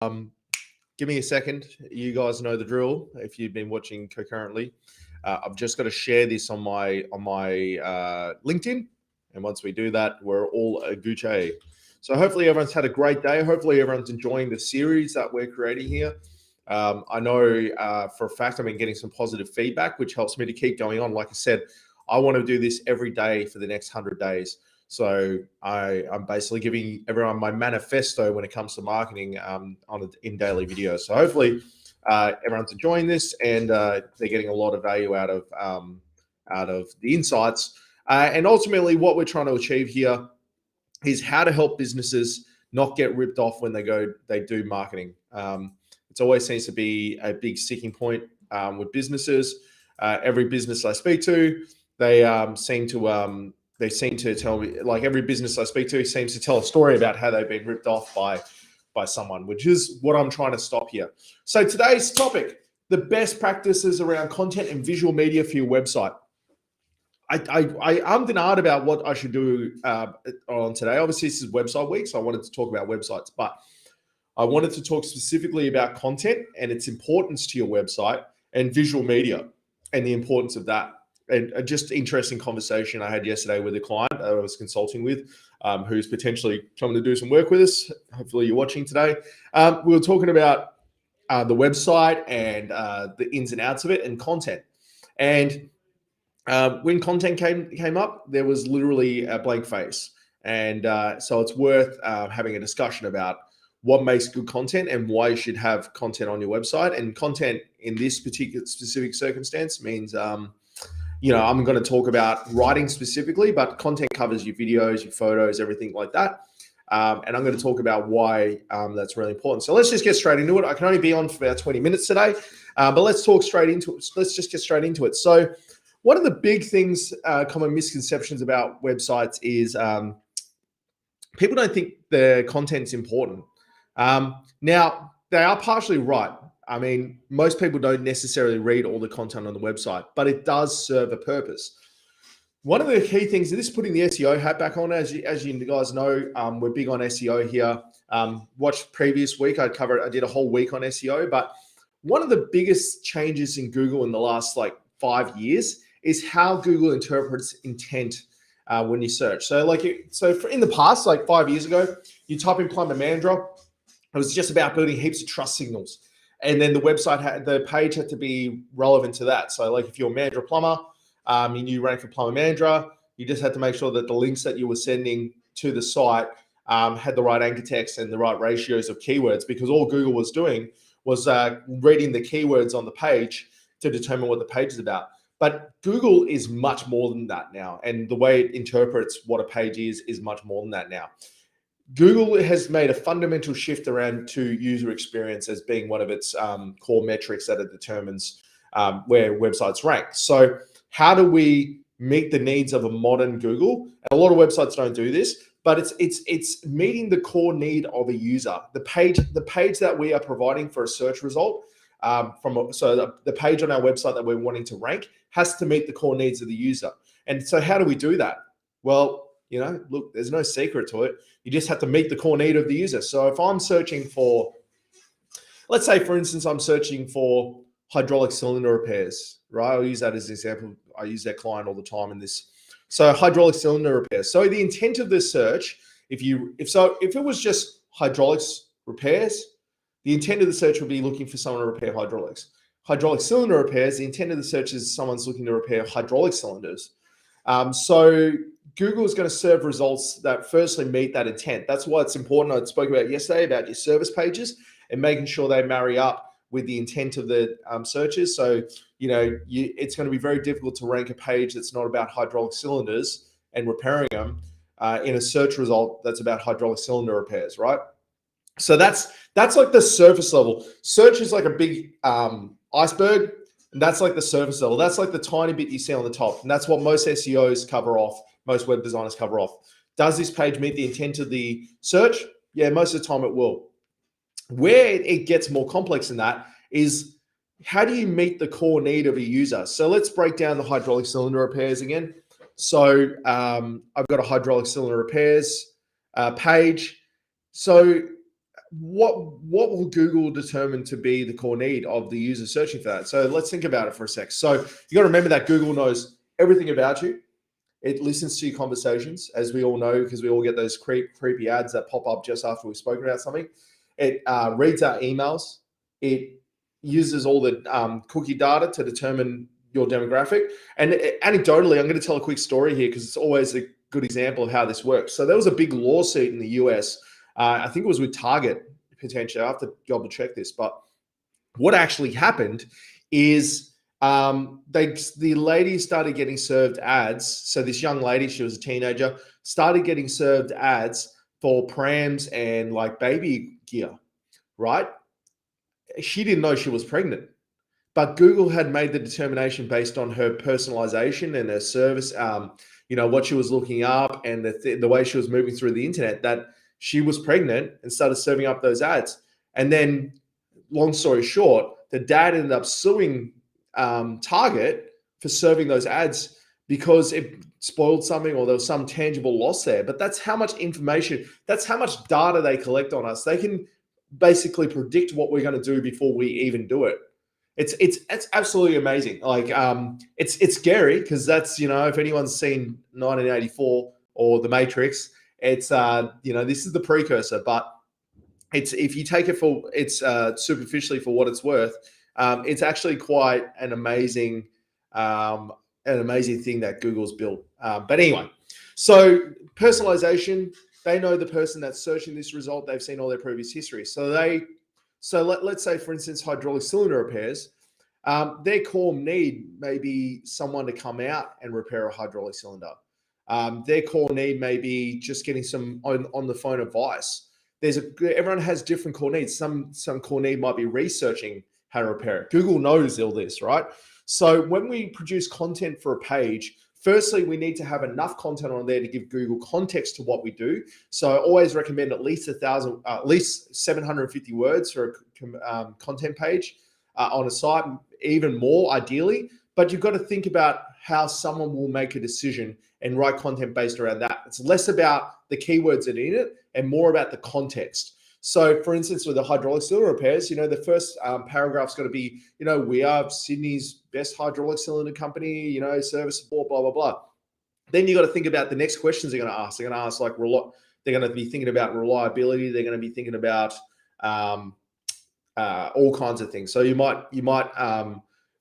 Um, Give me a second. You guys know the drill. If you've been watching concurrently, I've just got to share this on my LinkedIn, and once we do that, we're all a Gucci. So hopefully everyone's had a great day. Hopefully everyone's enjoying the series that we're creating here. I know for a fact I've been getting some positive feedback, which helps me to keep going on. Like I said, I want to do this every day for the next 100 days. So I'm basically giving everyone my manifesto when it comes to marketing in daily videos. So hopefully everyone's enjoying this and they're getting a lot of value out of the insights. And ultimately, what we're trying to achieve here is how to help businesses not get ripped off when they do marketing. It always seems to be a big sticking point with businesses. Every business I speak to, they seem to tell me, like every business I speak to seems to tell a story about how they've been ripped off by someone, which is what I'm trying to stop here. So today's topic, the best practices around content and visual media for your website. I ummed and ahed about what I should do on today. Obviously, this is website week, so I wanted to talk about websites, but I wanted to talk specifically about content and its importance to your website and visual media and the importance of that. And just interesting conversation I had yesterday with a client I was consulting with, who's potentially coming to do some work with us. Hopefully you're watching today. We were talking about the website and the ins and outs of it and content. And when content came up, there was literally a blank face. And so it's worth having a discussion about what makes good content and why you should have content on your website. And content in this particular specific circumstance means I'm going to talk about writing specifically, but content covers your videos, your photos, everything like that. And I'm going to talk about why that's really important. So let's just get straight into it. I can only be on for about 20 minutes today, but let's talk straight into it. Let's just get straight into it. So one of the big things, common misconceptions about websites is people don't think the content's important. Now, they are partially right. I mean, most people don't necessarily read all the content on the website, but it does serve a purpose. One of the key things, this is putting the SEO hat back on. As you guys know, we're big on SEO here. Watch previous week, I did a whole week on SEO, but one of the biggest changes in Google in the last 5 years is how Google interprets intent when you search. So in the past, 5 years ago, you type in plumber mandra, it was just about building heaps of trust signals. And then the page had to be relevant to that. So if you're a Mandra plumber, and you rank for plumber Mandra, you just had to make sure that the links that you were sending to the site had the right anchor text and the right ratios of keywords, because all Google was doing was reading the keywords on the page to determine what the page is about. But Google is much more than that now. And the way it interprets what a page is much more than that now. Google has made a fundamental shift around to user experience as being one of its core metrics that it determines where websites rank. So how do we meet the needs of a modern Google? And a lot of websites don't do this, but it's meeting the core need of a user. The page that we are providing for a search result, the page on our website that we're wanting to rank has to meet the core needs of the user. And so how do we do that? Well, look, there's no secret to it. You just have to meet the core need of the user. So if I'm searching for, let's say, for instance, I'm searching for hydraulic cylinder repairs, right? I'll use that as an example. I use that client all the time in this. So hydraulic cylinder repairs. So the intent of the search, if it was just hydraulics repairs, the intent of the search would be looking for someone to repair hydraulics. Hydraulic cylinder repairs, the intent of the search is someone's looking to repair hydraulic cylinders. So Google is going to serve results that firstly meet that intent. That's why it's important. I spoke about yesterday about your service pages and making sure they marry up with the intent of the searches. So, it's going to be very difficult to rank a page that's not about hydraulic cylinders and repairing them in a search result that's about hydraulic cylinder repairs, right? So that's like the surface level. Search is like a big iceberg, and that's like the surface level. That's like the tiny bit you see on the top, and that's what most SEOs cover off. Most web designers cover off. Does this page meet the intent of the search? Yeah, most of the time it will. Where it gets more complex than that is how do you meet the core need of a user? So let's break down the hydraulic cylinder repairs again. So I've got a hydraulic cylinder repairs page. So what will Google determine to be the core need of the user searching for that? So let's think about it for a sec. So you got to remember that Google knows everything about you. It listens to your conversations, as we all know, because we all get those creepy ads that pop up just after we've spoken about something. It reads our emails. It uses all the cookie data to determine your demographic. And anecdotally, I'm going to tell a quick story here because it's always a good example of how this works. So there was a big lawsuit in the US. I think it was with Target, potentially. I have to double check this. But what actually happened is the lady started getting served ads. So this young lady, she was a teenager, started getting served ads for prams and like baby gear, right? She didn't know she was pregnant, but Google had made the determination based on her personalization and her service, what she was looking up and the way she was moving through the internet, that she was pregnant and started serving up those ads. And then, long story short, the dad ended up suing Target for serving those ads because it spoiled something or there was some tangible loss there. But that's how much information, that's how much data they collect on us. They can basically predict what we're going to do before we even do it. It's absolutely amazing. Like it's scary because that's, if anyone's seen 1984 or The Matrix, it's this is the precursor, but it's, if you take it for it's superficially for what it's worth, it's actually quite an amazing thing that Google's built. But anyway, so personalization, they know the person that's searching this result, they've seen all their previous history. So let's say, for instance, hydraulic cylinder repairs, their core need may be someone to come out and repair a hydraulic cylinder. Their core need may be just getting some on the phone advice. Everyone has different core needs. Some core need might be researching how to repair it. Google knows all this, right? So when we produce content for a page, firstly, we need to have enough content on there to give Google context to what we do. So I always recommend at least 750 words for a content page on a site, even more ideally. But you've got to think about how someone will make a decision and write content based around that. It's less about the keywords that are in it and more about the context. So for instance, with the hydraulic cylinder repairs, the first paragraph's going to be, we are Sydney's best hydraulic cylinder company, service support, blah, blah, blah. Then you got to think about the next questions they're going to ask. They're going to ask they're going to be thinking about reliability. They're going to be thinking about all kinds of things. So you might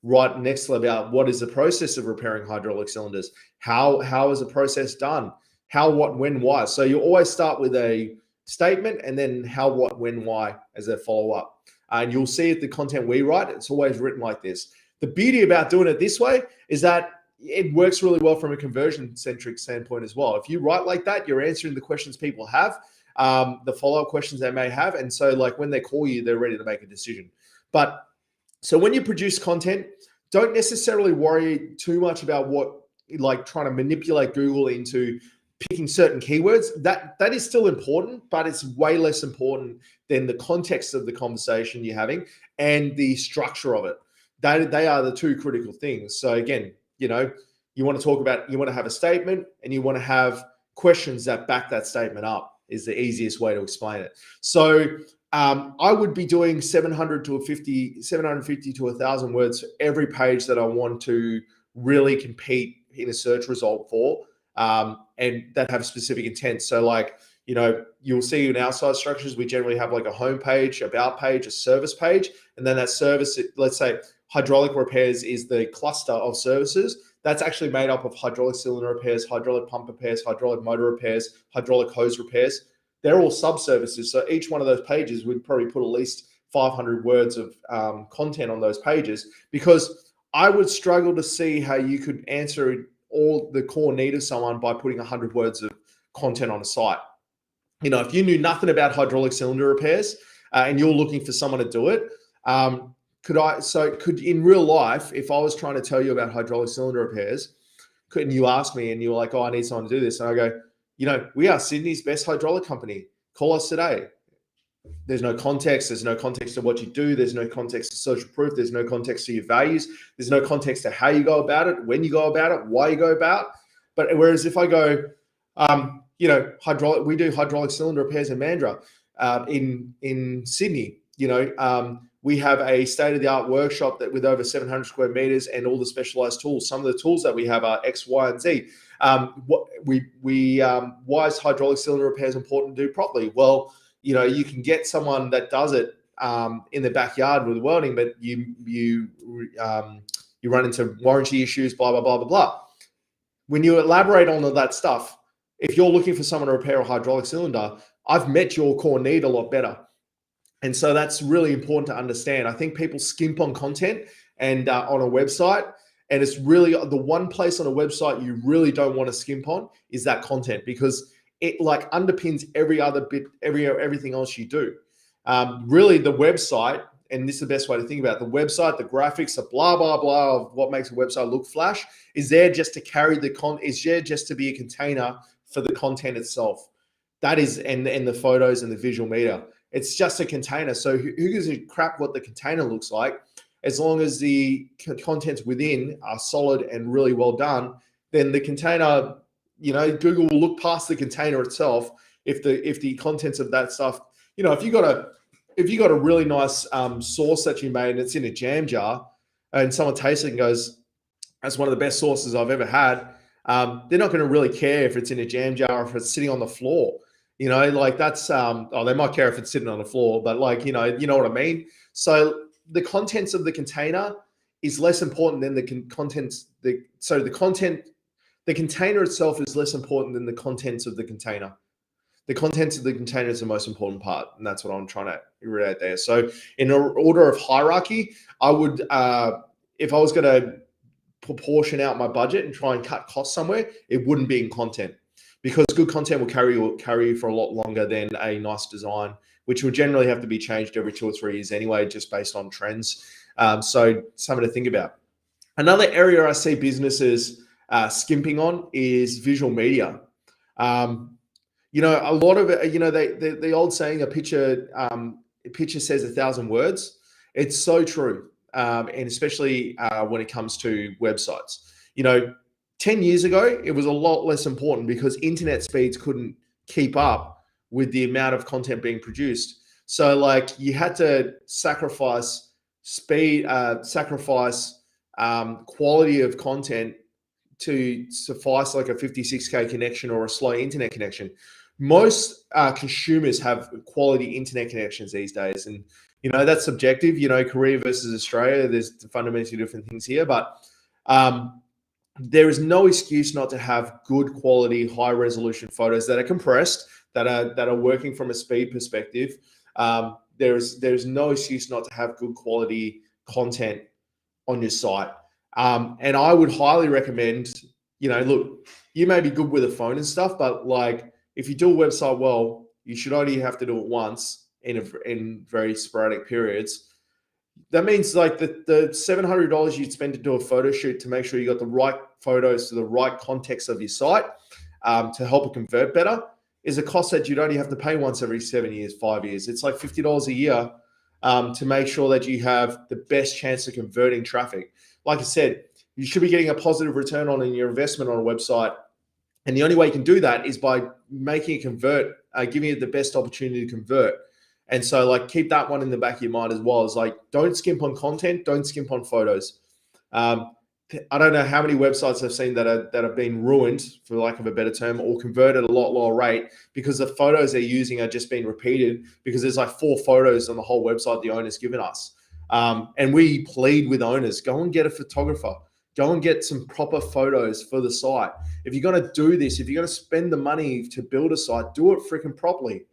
write next about what is the process of repairing hydraulic cylinders? How is the process done? How, what, when, why? So you always start with a statement and then how, what, when, why as a follow-up. And you'll see the content we write, it's always written like this. The beauty about doing it this way is that it works really well from a conversion-centric standpoint as well. If you write like that, you're answering the questions people have, the follow-up questions they may have. And so like when they call you, they're ready to make a decision. But so when you produce content, don't necessarily worry too much about trying to manipulate Google into picking certain keywords. That is still important, but it's way less important than the context of the conversation you're having and the structure of it. They are the two critical things. So again, you want to have a statement and you want to have questions that back that statement up is the easiest way to explain it. So I would be doing 750 to 1,000 words for every page that I want to really compete in a search result for. And that have specific intent. So you'll see in our site structures, we generally have like a home page, about page, a service page. And then that service, let's say hydraulic repairs is the cluster of services. That's actually made up of hydraulic cylinder repairs, hydraulic pump repairs, hydraulic motor repairs, hydraulic hose repairs. They're all sub-services. So each one of those pages, we'd probably put at least 500 words of content on those pages, because I would struggle to see how you could answer all the core need of someone by putting 100 words of content on a site. If you knew nothing about hydraulic cylinder repairs and you're looking for someone to do it, could in real life, if I was trying to tell you about hydraulic cylinder repairs, couldn't you ask me and you're like, oh, I need someone to do this. And I go, we are Sydney's best hydraulic company. Call us today. There's no context. There's no context to what you do. There's no context to social proof. There's no context to your values. There's no context to how you go about it, when you go about it, why you go about it. But whereas if I go, we do hydraulic cylinder repairs in Mandurah. in Sydney. We have a state-of-the-art workshop that with over 700 square meters and all the specialized tools. Some of the tools that we have are X, Y, and Z. Why is hydraulic cylinder repairs important to do properly? Well, you can get someone that does it in the backyard with welding, but you run into warranty issues, blah, blah, blah, blah, blah. When you elaborate on all that stuff, if you're looking for someone to repair a hydraulic cylinder, I've met your core need a lot better. And so that's really important to understand. I think people skimp on content and on a website, and it's really the one place on a website you really don't want to skimp on is that content, because it like underpins every other bit, everything else you do. Really, the website, and this is the best way to think about it, the website, the graphics, the blah, blah, blah of what makes a website look flash is there just to carry the is there just to be a container for the content itself. That is, and the photos and the visual media. It's just a container. So who gives a crap what the container looks like? As long as the contents within are solid and really well done, then the container, Google will look past the container itself. If the contents of that stuff, if you got a really nice sauce that you made and it's in a jam jar, and someone tastes it and goes, "That's one of the best sauces I've ever had," they're not going to really care if it's in a jam jar or if it's sitting on the floor. That's they might care if it's sitting on the floor, but you know what I mean. So the contents of the container is less important than the contents. The container itself is less important than the contents of the container. The contents of the container is the most important part, and that's what I'm trying to reiterate there. So in order of hierarchy, I would, if I was going to proportion out my budget and try and cut costs somewhere, it wouldn't be in content, because good content will carry you for a lot longer than a nice design, which will generally have to be changed every 2 or 3 years anyway, just based on trends. So something to think about. Another area I see businesses skimping on is visual media. A lot of it, the old saying, a picture says 1,000 words. It's so true. And especially when it comes to websites. 10 years ago, it was a lot less important because internet speeds couldn't keep up with the amount of content being produced. So you had to sacrifice speed, quality of content to suffice like a 56K connection or a slow internet connection. Most consumers have quality internet connections these days. And, that's subjective, Korea versus Australia, there's fundamentally different things here, but there is no excuse not to have good quality, high resolution photos that are compressed, that are working from a speed perspective. There's no excuse not to have good quality content on your site. And I would highly recommend, look, you may be good with a phone and stuff, but if you do a website well, you should only have to do it once in very sporadic periods. That means the $700 you'd spend to do a photo shoot to make sure you got the right photos to the right context of your site to help it convert better is a cost that you'd only have to pay once every 7 years, 5 years. It's like $50 a year to make sure that you have the best chance of converting traffic. Like I said, you should be getting a positive return on your investment on a website. And the only way you can do that is by making it convert, giving it the best opportunity to convert. And so keep that one in the back of your mind as well. Is don't skimp on content, don't skimp on photos. I don't know how many websites I've seen that have been ruined, for lack of a better term, or converted at a lot lower rate because the photos they're using are just being repeated because there's 4 photos on the whole website the owner's given us. And we plead with owners, go and get a photographer. Go and get some proper photos for the site. If you're going to do this, if you're going to spend the money to build a site, do it freaking properly.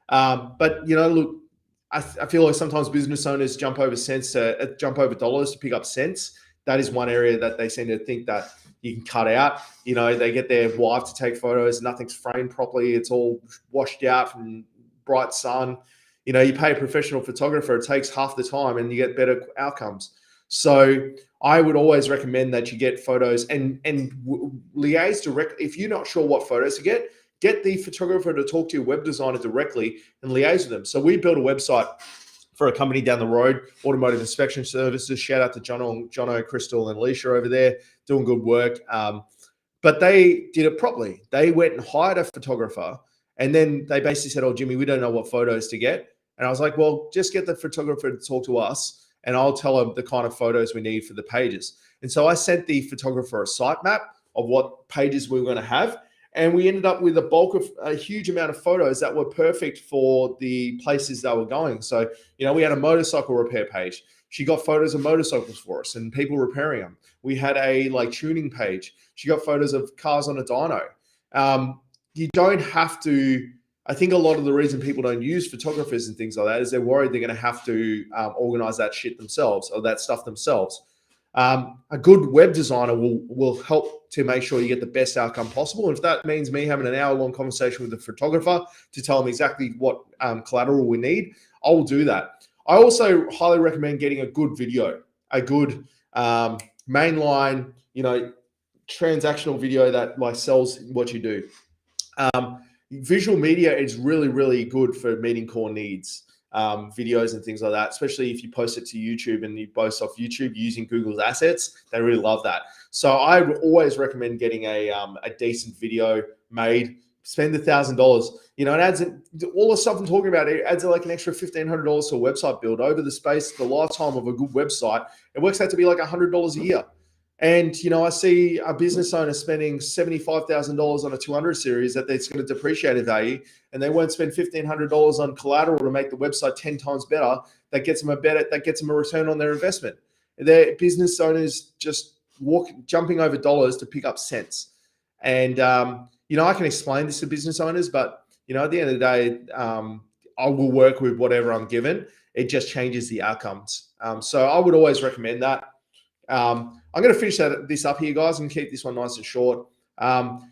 But look, I feel like sometimes business owners jump over dollars to pick up cents. That is one area that they seem to think that you can cut out. They get their wife to take photos, nothing's framed properly, it's all washed out from bright sun. You pay a professional photographer, it takes half the time and you get better outcomes. So I would always recommend that you get photos and liaise directly. If you're not sure what photos to get the photographer to talk to your web designer directly and liaise with them. So we built a website for a company down the road, Automotive Inspection Services. Shout out to Jono, Crystal, and Alicia over there doing good work. But they did it properly. They went and hired a photographer And then they basically said, oh, Jimmy, we don't know what photos to get. And I was like, well, just get the photographer to talk to us and I'll tell them the kind of photos we need for the pages. And so I sent the photographer a sitemap of what pages we were going to have. And we ended up with a huge amount of photos that were perfect for the places they were going. So, we had a motorcycle repair page. She got photos of motorcycles for us and people repairing them. We had a tuning page. She got photos of cars on a dyno. You don't have to. I think a lot of the reason people don't use photographers and things like that is they're worried they're going to have to organize that shit themselves or that stuff themselves. A good web designer will help to make sure you get the best outcome possible. And if that means me having an hour-long conversation with the photographer to tell them exactly what collateral we need, I will do that. I also highly recommend getting a good video, a good mainline, transactional video that sells what you do. Visual media is really, really good for meeting core needs, videos and things like that, especially if you post it to YouTube and you boast off YouTube using Google's assets. They really love that. So I would always recommend getting a decent video made. Spend $1,000. It adds all the stuff I'm talking about. It adds an extra $1,500 to a website build over the lifetime of a good website. It works out to be $100 a year. And, I see a business owner spending $75,000 on a 200 series that it's going to depreciate in value, and they won't spend $1,500 on collateral to make the website 10 times better. That gets them a return on their investment. Their business owners just jumping over dollars to pick up cents. And, I can explain this to business owners, but, at the end of the day, I will work with whatever I'm given. It just changes the outcomes. So I would always recommend that. I'm going to finish this up here, guys, and keep this one nice and short.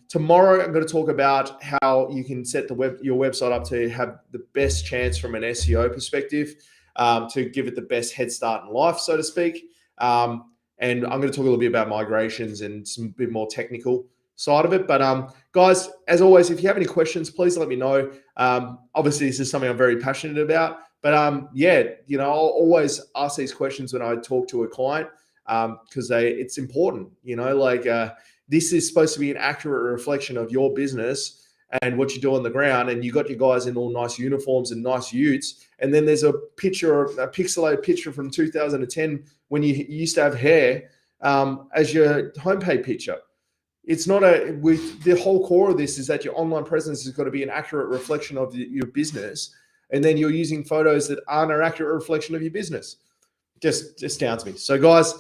Tomorrow, I'm going to talk about how you can set your website up to have the best chance from an SEO perspective, to give it the best head start in life, so to speak. And I'm going to talk a little bit about migrations and some bit more technical side of it. But guys, as always, if you have any questions, please let me know. Obviously, this is something I'm very passionate about. But I'll always ask these questions when I talk to a client. Because it's important, this is supposed to be an accurate reflection of your business and what you do on the ground. And you got your guys in all nice uniforms and nice utes. And then there's a pixelated picture from 2010 when you used to have hair as your homepage picture. It's not the whole core of this is that your online presence has got to be an accurate reflection of your business. And then you're using photos that aren't an accurate reflection of your business. Just astounds me. So guys,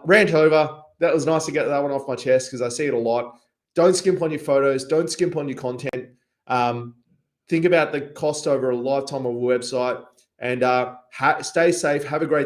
rant over. That was nice to get that one off my chest because I see it a lot. Don't skimp on your photos. Don't skimp on your content. Think about the cost over a lifetime of a website and stay safe. Have a great